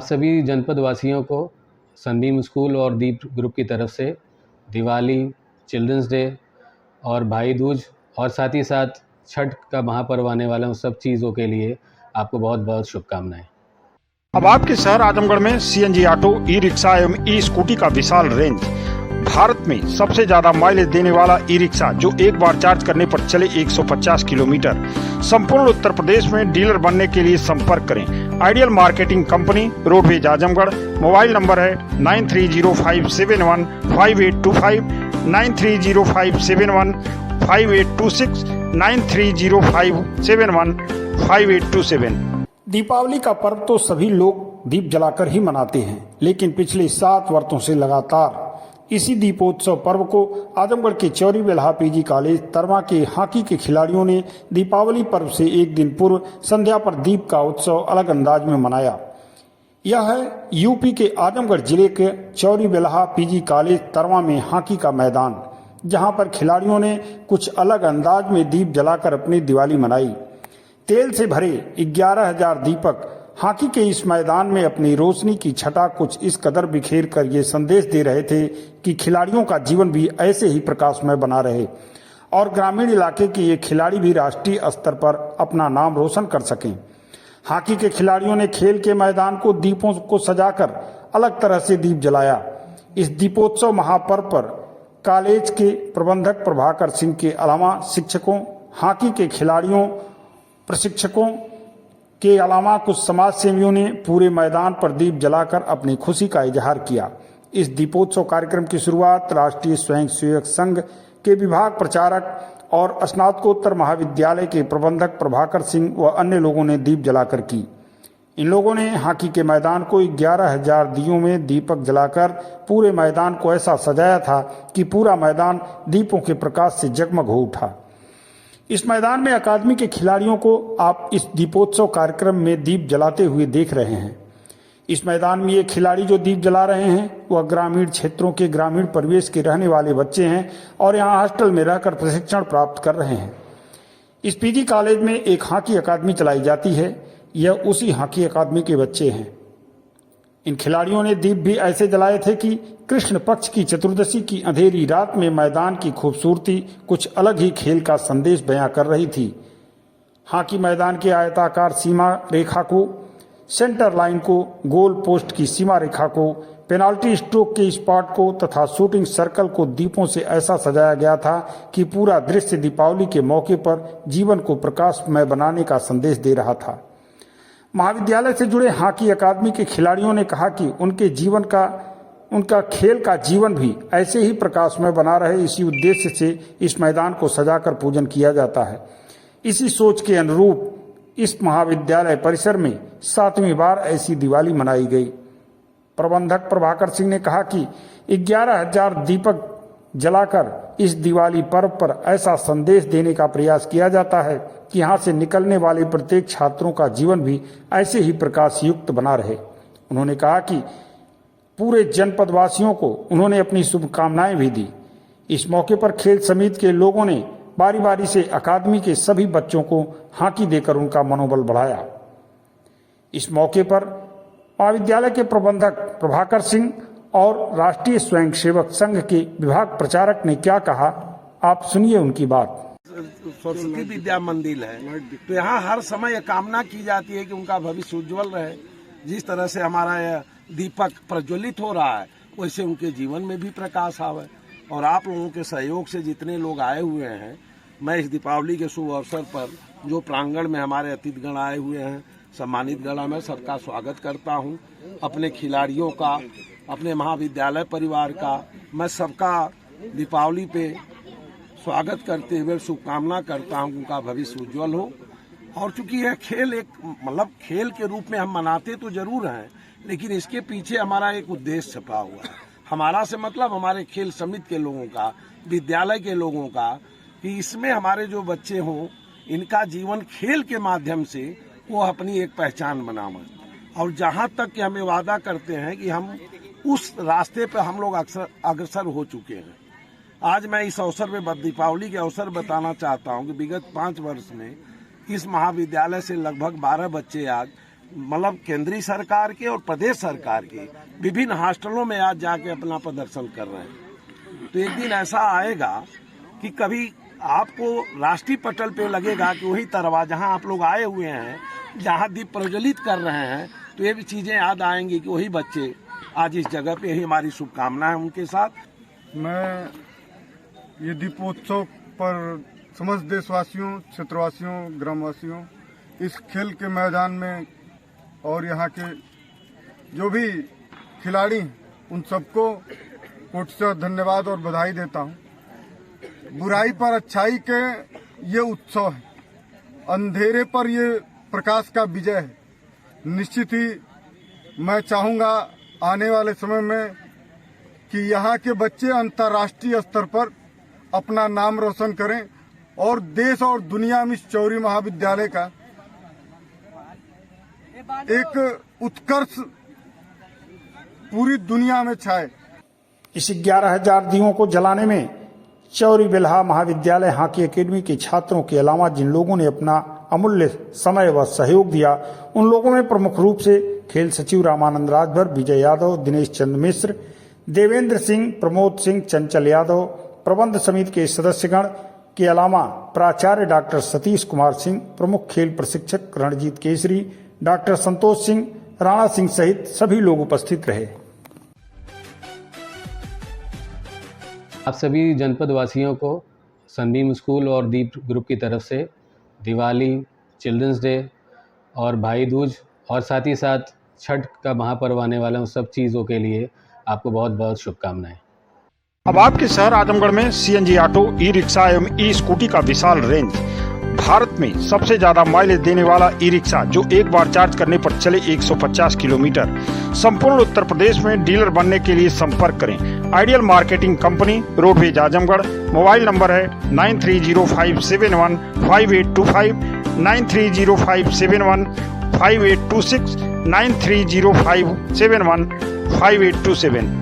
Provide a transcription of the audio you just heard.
आप सभी जनपद वासियों को सनबीम स्कूल और दीप ग्रुप की तरफ से दिवाली, चिल्ड्रंस डे और भाई दूज और साथ ही साथ छठ का महापर्व आने वाला, उन सब चीज़ों के लिए आपको बहुत बहुत शुभकामनाएं। अब आपके शहर आजमगढ़ में सीएनजी ऑटो, ई रिक्शा एवं ई स्कूटी का विशाल रेंज। भारत में सबसे ज्यादा माइलेज देने वाला ई रिक्शा जो एक बार चार्ज करने पर चले 150 किलोमीटर। संपूर्ण उत्तर प्रदेश में डीलर बनने के लिए संपर्क करें ideal marketing company, roadways Azamgarh. Mobile number है 9305715825, 9305715826, 9305715827। दीपावली का पर्व तो सभी लोग दीप जलाकर ही मनाते हैं, लेकिन पिछले 7 वर्षों से लगातार इसी दीपोत्सव पर्व को आजमगढ़ के चौरी बेल्हा पीजी कॉलेज तरमा के हॉकी के खिलाड़ियों ने दीपावली पर्व से एक दिन पूर्व संध्या पर दीप का उत्सव अलग अंदाज में मनाया। यह है यूपी के आजमगढ़ जिले के चौरी बेल्हा पीजी कॉलेज तरमा में हॉकी का मैदान, जहां पर खिलाड़ियों ने कुछ अलग अंदाज में दीप जलाकर अपनी दिवाली मनाई। तेल से भरे 11,000 दीपक हॉकी के इस मैदान में अपनी रोशनी की छटा कुछ इस कदर बिखेर कर ये संदेश दे रहे थे कि खिलाड़ियों का जीवन भी ऐसे ही प्रकाशमय बना रहे और ग्रामीण इलाके के ये खिलाड़ी भी राष्ट्रीय स्तर पर अपना नाम रोशन कर सकें। हॉकी के खिलाड़ियों ने खेल के मैदान को दीपों को सजाकर अलग तरह से दीप जलाया। इस दीपोत्सव महापर्व पर कॉलेज के प्रबंधक प्रभाकर सिंह के अलावा शिक्षकों, हॉकी के खिलाड़ियों, प्रशिक्षकों के अलावा कुछ समाज सेवियों ने पूरे मैदान पर दीप जलाकर अपनी खुशी का इजहार किया। इस दीपोत्सव कार्यक्रम की शुरुआत राष्ट्रीय स्वयंसेवक संघ के विभाग प्रचारक और स्नातकोत्तर महाविद्यालय के प्रबंधक प्रभाकर सिंह व अन्य लोगों ने दीप जलाकर की। इन लोगों ने हॉकी के मैदान को 11,000 दियों में दीपक जलाकर पूरे मैदान को ऐसा सजाया था कि पूरा मैदान दीपों के प्रकाश से जगमग हो उठा। इस मैदान में अकादमी के खिलाड़ियों को आप इस दीपोत्सव कार्यक्रम में दीप जलाते हुए देख रहे हैं। इस मैदान में ये खिलाड़ी जो दीप जला रहे हैं वह ग्रामीण क्षेत्रों के ग्रामीण परिवेश के रहने वाले बच्चे हैं और यहाँ हॉस्टल में रहकर प्रशिक्षण प्राप्त कर रहे हैं। इस पीजी कॉलेज में एक हॉकी अकादमी चलाई जाती है, यह उसी हॉकी अकादमी के बच्चे हैं। इन खिलाड़ियों ने दीप भी ऐसे जलाए थे कि कृष्ण पक्ष की चतुर्दशी की अंधेरी रात में मैदान की खूबसूरती कुछ अलग ही खेल का संदेश बयां कर रही थी। हॉकी मैदान के आयताकार सीमा रेखा को, सेंटर लाइन को, गोल पोस्ट की सीमा रेखा को, पेनाल्टी स्ट्रोक के स्पॉट को तथा शूटिंग सर्कल को दीपों से ऐसा सजाया गया था कि पूरा दृश्य दीपावली के मौके पर जीवन को प्रकाशमय बनाने का संदेश दे रहा था। महाविद्यालय से जुड़े हॉकी अकादमी के खिलाड़ियों ने कहा कि उनका खेल का जीवन भी ऐसे ही प्रकाशमय बना रहे, इसी उद्देश्य से इस मैदान को सजाकर पूजन किया जाता है। इसी सोच के अनुरूप इस महाविद्यालय परिसर में 7वीं बार ऐसी दिवाली मनाई गई। प्रबंधक प्रभाकर सिंह ने कहा कि 11,000 दीपक जलाकर इस दिवाली पर्व पर ऐसा संदेश देने का प्रयास किया जाता है कि यहाँ से निकलने वाले प्रत्येक छात्रों का जीवन भी ऐसे ही प्रकाश युक्त बना रहे। उन्होंने कहा कि पूरे जनपद वासियों को उन्होंने अपनी शुभकामनाएं भी दी। इस मौके पर खेल समिति के लोगों ने बारी बारी से अकादमी के सभी बच्चों को हॉकी देकर उनका मनोबल बढ़ाया। इस मौके पर महाविद्यालय के प्रबंधक प्रभाकर सिंह और राष्ट्रीय स्वयंसेवक संघ के विभाग प्रचारक ने क्या कहा, आप सुनिए उनकी बात। सरस्वती विद्या मंदिर है तो यहाँ हर समय यह कामना की जाती है कि उनका भविष्य उज्जवल रहे। जिस तरह से हमारा यह दीपक प्रज्वलित हो रहा है वैसे उनके जीवन में भी प्रकाश आवे। और आप लोगों के सहयोग से जितने लोग आए हुए हैं, मैं इस दीपावली के शुभ अवसर पर जो प्रांगण में हमारे अतिथिगण आए हुए हैं, सम्मानित गणा में सबका स्वागत करता हूँ। अपने खिलाड़ियों का, अपने महाविद्यालय परिवार का मैं सबका दीपावली पे स्वागत करते हुए शुभकामना करता हूँ, उनका भविष्य उज्जवल हो। और चूंकि यह खेल एक खेल के रूप में हम मनाते तो जरूर हैं, लेकिन इसके पीछे हमारा एक उद्देश्य छपा हुआ है। हमारा से मतलब हमारे खेल समिति के लोगों का, विद्यालय के लोगों का, कि इसमें हमारे जो बच्चे हों इनका जीवन खेल के माध्यम से वो अपनी एक पहचान बनावें। और जहाँ तक कि हमें वादा करते हैं कि हम उस रास्ते पर हम लोग अक्सर अग्रसर हो चुके हैं। आज मैं इस अवसर पे दीपावली के अवसर बताना चाहता हूं कि विगत 5 वर्ष में इस महाविद्यालय से लगभग 12 बच्चे आज मतलब केंद्रीय सरकार के और प्रदेश सरकार के विभिन्न हॉस्टलों में आज जाके अपना प्रदर्शन कर रहे हैं। तो एक दिन ऐसा आएगा कि कभी आपको राष्ट्रीय पटल पे लगेगा कि वही तरवा जहां आप लोग आए हुए हैं, जहां दीप प्रज्वलित कर रहे हैं, तो ये भी चीजें याद आएंगी कि वही बच्चे आज इस जगह पे। ही हमारी शुभकामनाएं उनके साथ। मैं ये दीपोत्सव पर समस्त देशवासियों, क्षेत्रवासियों, ग्रामवासियों, इस खेल के मैदान में और यहाँ के जो भी खिलाड़ी हैं उन सबको कोटि से धन्यवाद और बधाई देता हूँ। बुराई पर अच्छाई के ये उत्सव है, अंधेरे पर ये प्रकाश का विजय है। निश्चित ही मैं चाहूँगा आने वाले समय में कि यहाँ के बच्चे अंतर्राष्ट्रीय स्तर पर अपना नाम रोशन करें और देश और दुनिया में इस चौरी महाविद्यालय का एक उत्कर्ष पूरी दुनिया में छाए। इस 11,000 दीयों को जलाने में चौरी बिल्हा महाविद्यालय हॉकी एकेडमी के छात्रों के अलावा जिन लोगों ने अपना अमूल्य समय व सहयोग दिया, उन लोगों में प्रमुख रूप से खेल सचिव रामानंद राजभर, विजय यादव, दिनेश चंद्र मिश्र, देवेंद्र सिंह, प्रमोद सिंह, चंचल यादव, प्रबंध समिति के सदस्यगण के अलावा प्राचार्य डॉक्टर सतीश कुमार सिंह, प्रमुख खेल प्रशिक्षक रणजीत केसरी, डॉक्टर संतोष सिंह, राणा सिंह सहित सभी लोग उपस्थित रहे। आप सभी जनपद वासियों को सनबीम स्कूल और दीप ग्रुप की तरफ से दिवाली, चिल्ड्रंस डे और भाई दूज और साथ ही साथ छठ का महापर्व आने वाला, उन सब चीज़ों के लिए आपको बहुत बहुत शुभकामनाएं। अब आपके शहर आजमगढ़ में सीएनजी ऑटो, ई रिक्शा एवं ई स्कूटी का विशाल रेंज। भारत में सबसे ज्यादा माइलेज देने वाला ई रिक्शा जो एक बार चार्ज करने पर चले 150 किलोमीटर। संपूर्ण उत्तर प्रदेश में डीलर बनने के लिए संपर्क करें ideal marketing company, roadways Azamgarh. Mobile number है 9305715825, 9305715826, 9305715827।